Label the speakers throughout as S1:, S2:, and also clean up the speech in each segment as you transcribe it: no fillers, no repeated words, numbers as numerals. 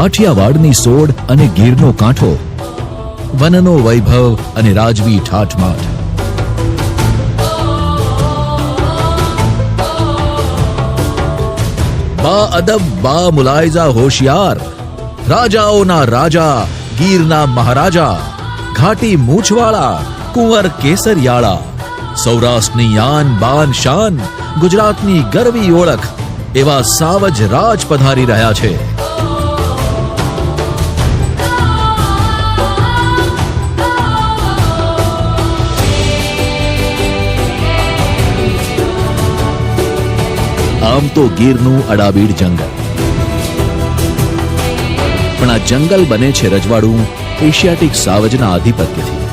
S1: કાઠિયાવાડની સોડ અને ગીરનો કાંઠો, વનનો વૈભવ અને રાજવી ઠાઠમાઠ. બા અદબ બા મુલાયજા હોશિયાર, રાજાઓના રાજા, ગીરના મહારાજા, ઘાટી મૂછવાળા, કુંવર કેસરિયાળા, સૌરાષ્ટ્રની આન બાન શાન, ગુજરાતની ગરવી ઓળખ એવા સાવજ રાજ પધારી રહ્યા છે. આમ તો ગીરનું અડાબીડ જંગલ, પણ આ જંગલ બને છે રજવાડું એશિયાટિક સાવજના આધિપત્યથી.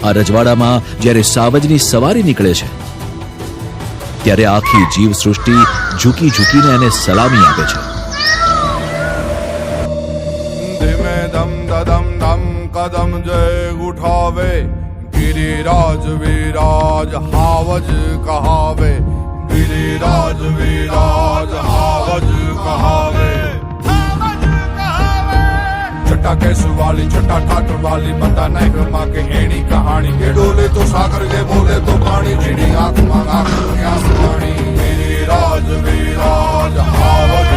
S1: આ રજવાડામાં જ્યારે સાવજની સવારી નીકળે છે ત્યારે આખી જીવસૃષ્ટિ ઝૂકી ઝૂકીને એને સલામી આપે છે.
S2: ધીમે ધમ દદમ ધમ કદમ જય ઉઠાવે, ગિરિરાજ વિરાજ હાવજ કહાવે, ગિરિરાજ વિરાજ હાવજ કહાવે. છઠ્ઠા કેસુ વાલી છઠ્ઠા ઠાઠ વાલી, બધા નાયક માં કે એની કહાણી, કે ડોલે તો સાગર કે બોલે તો પાણી, જેની આંખમાં આંખ આંસુ પાણી. ગિરિરાજ વિરાજ હાવજ